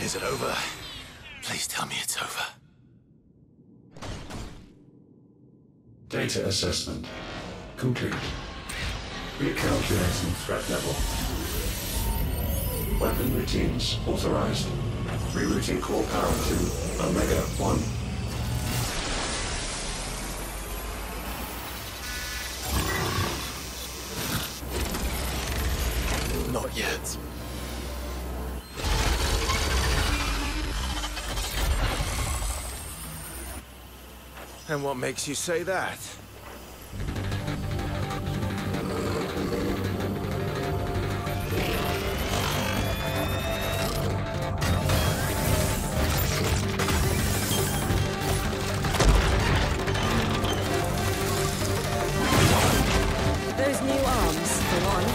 Is it over? Please tell me it's over. Data assessment complete. Recalculating threat level. Weapon routines authorized. Rerouting core power to Omega 1. Not yet. And what makes you say that? Those new arms, for one.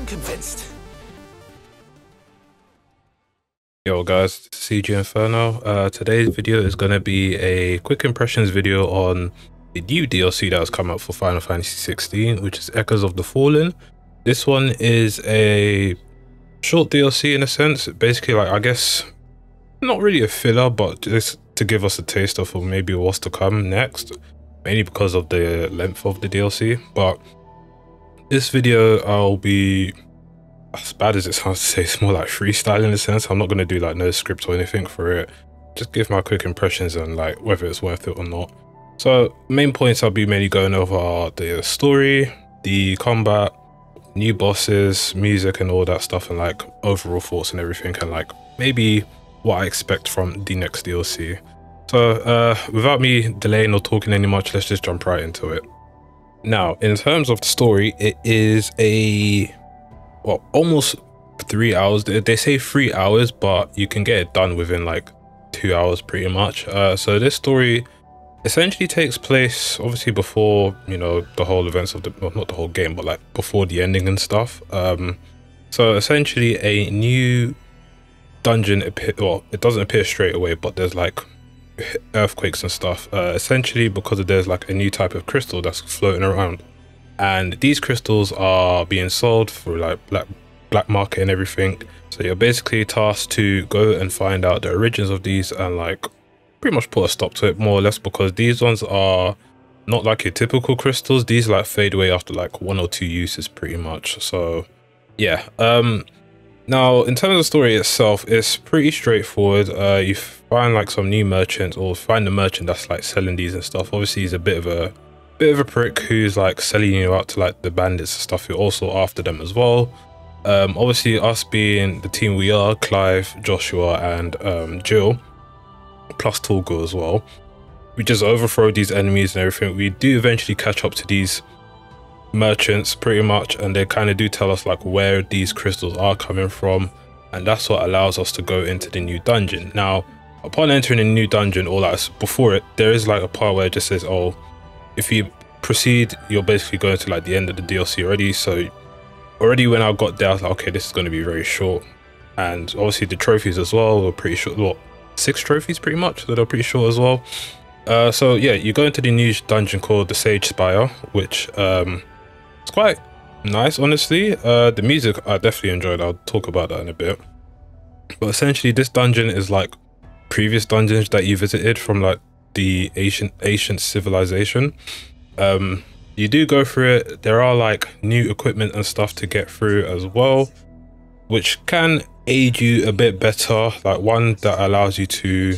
Convinced. Yo guys, this is CG Inferno. Today's video is going to be a quick impressions video on the new DLC that has come out for Final Fantasy 16, which is Echoes of the Fallen. This one is a short DLC in a sense, basically, like, I guess not really a filler, but just to give us a taste of maybe what's to come next, mainly because of the length of the DLC. But this video, I'll be, as bad as it sounds to say, it's more like freestyle in a sense. I'm not going to do like no script or anything for it. Just give my quick impressions and like whether it's worth it or not. So main points I'll be mainly going over are the story, the combat, new bosses, music and all that stuff, and like overall thoughts and everything, and like maybe what I expect from the next DLC. So without me delaying or talking any much, let's just jump right into it. Now, in terms of the story, it is well, almost 3 hours. They say 3 hours, but you can get it done within like 2 hours pretty much. So this story essentially takes place obviously before, you know, the whole events of the, well, not the whole game, but like before the ending and stuff. So essentially a new dungeon well, it doesn't appear straight away, but there's like earthquakes and stuff, essentially because there's like a new type of crystal that's floating around, and these crystals are being sold for like black market and everything. So you're basically tasked to go and find out the origins of these and like pretty much put a stop to it, more or less, because these ones are not like your typical crystals. These like fade away after like 1 or 2 uses pretty much. So yeah, now in terms of the story itself, it's pretty straightforward. You find like some new merchants, or find the merchant that's like selling these and stuff. Obviously he's a bit of a prick who's like selling you out to like the bandits and stuff. You're also after them as well. Obviously us being the team we are, Clive, Joshua and Jill, plus Torgo as well, we just overthrow these enemies and everything. We do eventually catch up to these merchants pretty much, and they kind of do tell us like where these crystals are coming from, and that's what allows us to go into the new dungeon. Now upon entering a new dungeon, or like before it, there is like a part where it just says, oh, if you proceed, you're basically going to like the end of the DLC already. So already when I got there, I was like, okay, this is going to be very short. And obviously the trophies as well were pretty short. What, 6 trophies pretty much, so they're pretty short as well. So yeah, you go into the new dungeon called the Sage Spire, which it's quite nice, honestly. The music I definitely enjoyed. I'll talk about that in a bit. But essentially this dungeon is like previous dungeons that you visited from like the ancient civilization. You do go through it. There are like new equipment and stuff to get through as well, which can aid you a bit better. Like one that allows you to,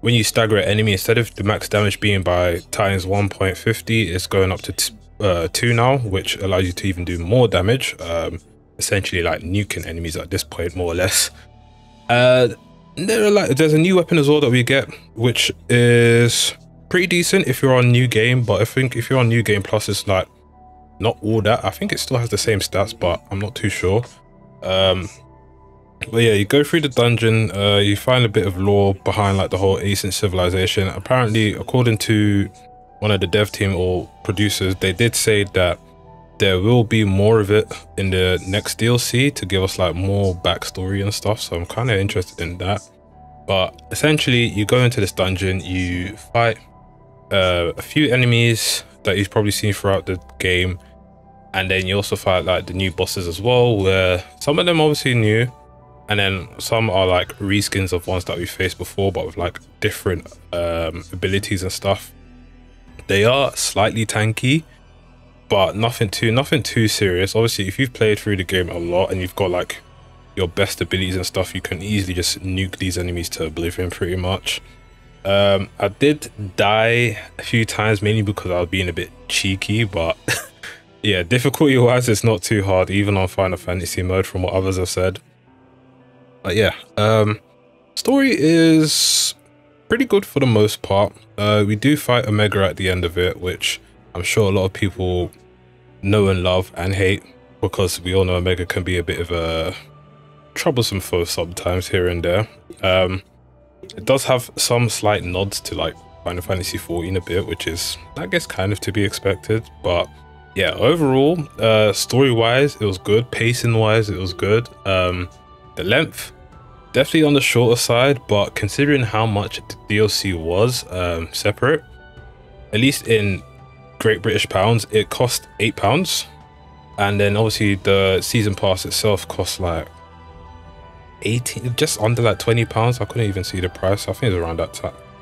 when you stagger an enemy, instead of the max damage being by times 1.50, it's going up to 2 now, which allows you to even do more damage, essentially like nuking enemies at this point, more or less. There's a new weapon as well that we get, which is pretty decent if you're on new game, but I think if you're on new game plus, it's like not all that. I think it still has the same stats, but I'm not too sure. But yeah, you go through the dungeon, you find a bit of lore behind like the whole ancient civilization. Apparently, according to one of the dev team or producers, they did say that there will be more of it in the next DLC to give us like more backstory and stuff. So I'm kind of interested in that. But essentially, you go into this dungeon, you fight a few enemies that you've probably seen throughout the game, and then you also fight like the new bosses as well, where some of them obviously new, and then some are like reskins of ones that we faced before, but with like different abilities and stuff. They are slightly tanky, but nothing too serious. Obviously, if you've played through the game a lot and you've got like your best abilities and stuff, you can easily just nuke these enemies to oblivion pretty much. I did die a few times, mainly because I was being a bit cheeky, but yeah, difficulty wise it's not too hard, even on Final Fantasy mode, from what others have said. But yeah, story is pretty good for the most part. We do fight Omega at the end of it, which I'm sure a lot of people know and love and hate, because we all know Omega can be a bit of a troublesome foe sometimes here and there. It does have some slight nods to like Final Fantasy 14 a bit, which is, I guess, kind of to be expected. But yeah, overall, story wise it was good, pacing wise it was good. The length definitely on the shorter side, but considering how much the DLC was separate, at least in Great British pounds, it cost £8, and then obviously the season pass itself cost like 18, just under like £20. I couldn't even see the price. I think it was around that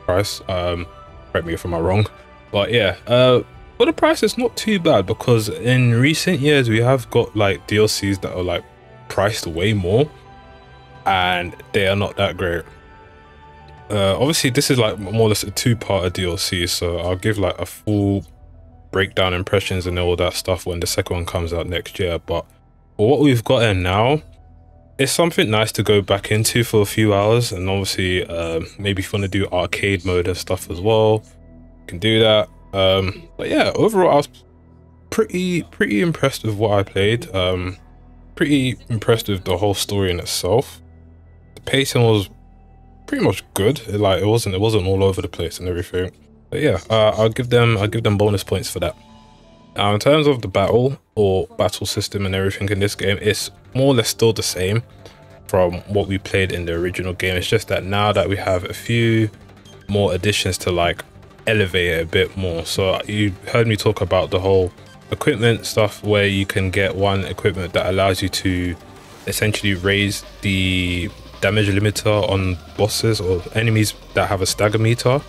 price. Correct me if I'm wrong, but yeah, for the price it's not too bad, because in recent years we have got like DLCs that are like priced way more and they are not that great. Obviously this is like more or less a two-part DLC, so I'll give like a full breakdown, impressions and all that stuff when the second one comes out next year. But for what we've gotten now, it's something nice to go back into for a few hours, and obviously maybe if you want to do arcade mode and stuff as well, you can do that. But yeah, overall I was pretty impressed with what I played. Pretty impressed with the whole story in itself. The pacing was pretty much good. It wasn't all over the place and everything. But yeah, I'll give them bonus points for that. Now, in terms of the battle system and everything in this game, it's more or less still the same from what we played in the original game. It's just that now that we have a few more additions to like elevate it a bit more. So you heard me talk about the whole equipment stuff, where you can get one equipment that allows you to essentially raise the damage limiter on bosses or enemies that have a stagger meter.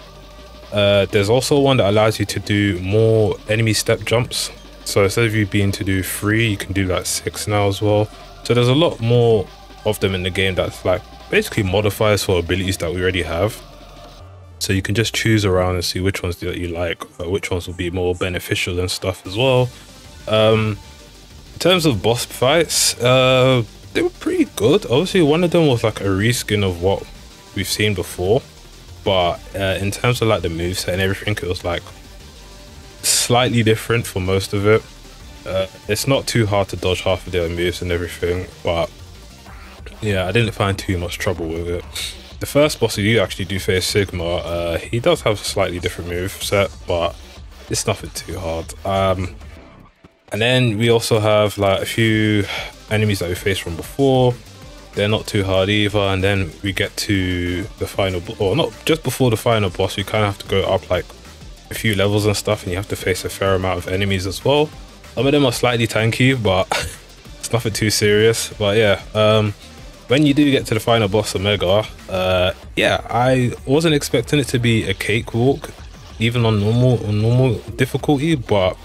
There's also one that allows you to do more enemy step jumps. So instead of you being to do 3, you can do like 6 now as well. So there's a lot more of them in the game that's like basically modifiers for abilities that we already have. So you can just choose around and see which ones that you like, which ones will be more beneficial and stuff as well. In terms of boss fights, they were pretty good. Obviously one of them was like a reskin of what we've seen before, but in terms of like the moveset and everything, it was like slightly different for most of it. It's not too hard to dodge half of their moves and everything, but yeah, I didn't find too much trouble with it. The first boss you actually do face, Sigma, he does have a slightly different move set, but it's nothing too hard. And then we also have like a few enemies that we faced from before. They're not too hard either. And then we get to the final, or not just before the final boss, you kind of have to go up like a few levels and stuff, and you have to face a fair amount of enemies as well. Some of them are slightly tanky, but it's nothing too serious. But yeah, when you do get to the final boss, Omega, yeah, I wasn't expecting it to be a cakewalk, even on normal difficulty, but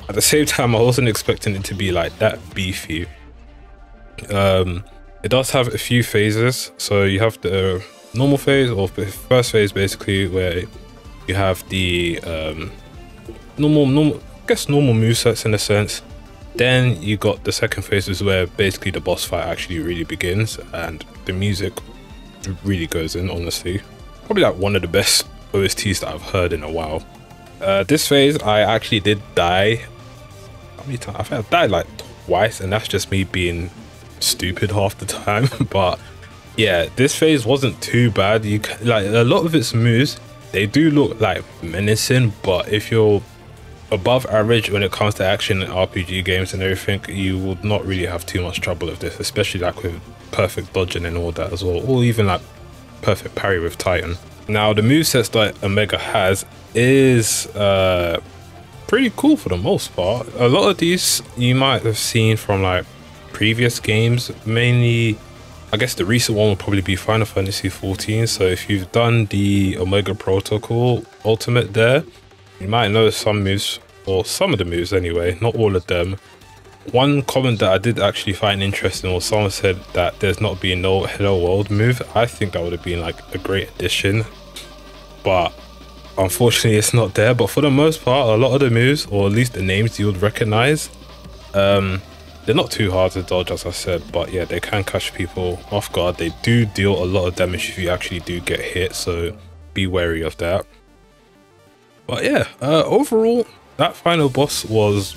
at the same time, I wasn't expecting it to be like that beefy. It does have a few phases. So you have the normal phase, or first phase basically, where you have the normal movesets in a sense. Then you got the second phase, is where basically the boss fight actually really begins, and the music really goes in, honestly. Probably like one of the best OSTs that I've heard in a while. This phase, I actually did die. How many times? I think I've died like twice, and that's just me being stupid half the time. But yeah, this phase wasn't too bad. You like a lot of its moves, they do look like menacing, but if you're above average when it comes to action and RPG games and everything, you would not really have too much trouble with this, especially like with perfect dodging and all that as well, or even like perfect parry with Titan. Now the movesets that Omega has is pretty cool for the most part. A lot of these you might have seen from like previous games, mainly I guess the recent one will probably be Final Fantasy XIV. So if you've done the Omega Protocol Ultimate there, you might know some moves, or some of the moves anyway, not all of them. One comment that I did actually find interesting was someone said that there's not been no Hello World move. I think that would have been like a great addition, but unfortunately it's not there. But for the most part, a lot of the moves, or at least the names you would recognize, they're not too hard to dodge, as I said, but yeah, they can catch people off guard. They do deal a lot of damage if you actually do get hit, so be wary of that. But yeah, overall, that final boss was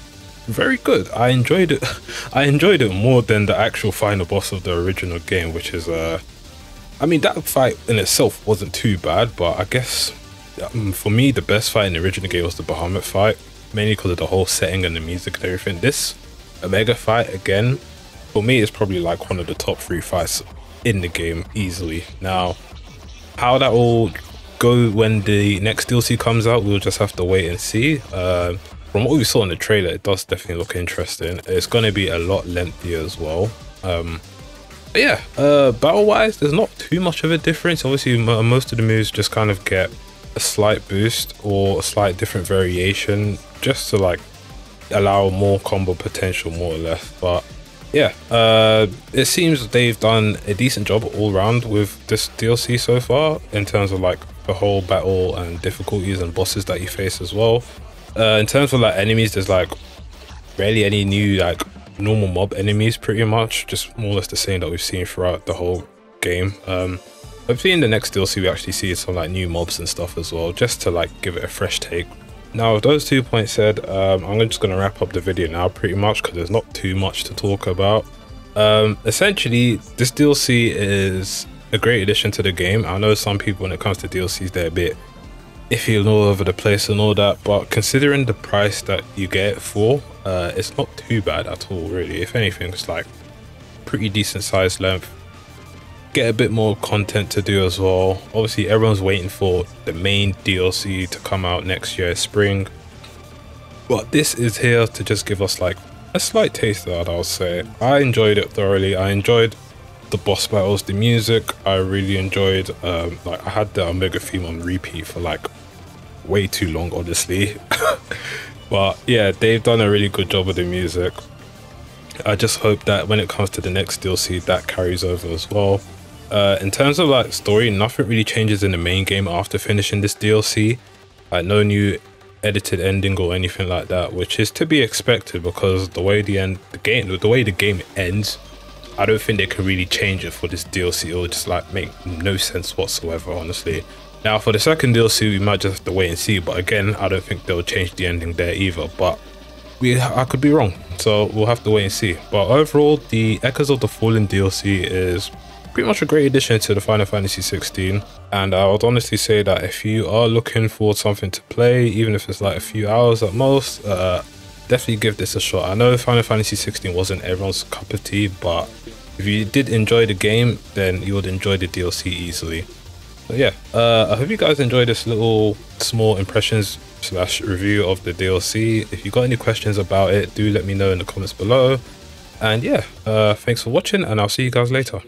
very good. I enjoyed it. I enjoyed it more than the actual final boss of the original game, which is I mean, that fight in itself wasn't too bad, but I guess for me the best fight in the original game was the Bahamut fight, mainly because of the whole setting and the music and everything. This Omega fight, again, for me is probably like one of the top 3 fights in the game easily. Now, how that will go when the next DLC comes out, we'll just have to wait and see. From what we saw in the trailer, it does definitely look interesting. It's going to be a lot lengthier as well. But yeah, battle wise, there's not too much of a difference. Obviously most of the moves just kind of get a slight boost or a slight different variation, just to like allow more combo potential, more or less. But yeah, it seems they've done a decent job all around with this DLC so far, in terms of like the whole battle and difficulties and bosses that you face as well. In terms of like enemies, there's like rarely any new like normal mob enemies, pretty much just more or less the same that we've seen throughout the whole game. Hopefully in the next DLC we actually see some like new mobs and stuff as well, just to like give it a fresh take. Now with those 2 points said, I'm just going to wrap up the video now pretty much, because there's not too much to talk about. Essentially this DLC is a great addition to the game. I know some people, when it comes to DLCs, they're a bit iffy and all over the place and all that, but considering the price that you get it for, it's not too bad at all really. If anything, it's like pretty decent size length. Get a bit more content to do as well. Obviously everyone's waiting for the main DLC to come out next year, spring, but this is here to just give us like a slight taste of that. I'll say I enjoyed it thoroughly. I enjoyed the boss battles, the music. I really enjoyed like I had the Omega theme on repeat for like way too long, honestly. But yeah, they've done a really good job with the music. I just hope that when it comes to the next DLC, that carries over as well. In terms of like story, nothing really changes in the main game after finishing this DLC. Like no new edited ending or anything like that, which is to be expected, because the way the game ends, I don't think they can really change it for this DLC. It will just like make no sense whatsoever, honestly. Now for the second DLC, we might just have to wait and see, but again, I don't think they'll change the ending there either, but I could be wrong, so we'll have to wait and see. But overall, the Echoes of the Fallen DLC is pretty much a great addition to the Final Fantasy 16, and I would honestly say that if you are looking for something to play, even if it's like a few hours at most, definitely give this a shot. I know Final Fantasy 16 wasn't everyone's cup of tea, but if you did enjoy the game, then you would enjoy the DLC easily. But yeah, I hope you guys enjoyed this little small impressions / review of the DLC. If you got any questions about it, do let me know in the comments below. And yeah, thanks for watching, and I'll see you guys later.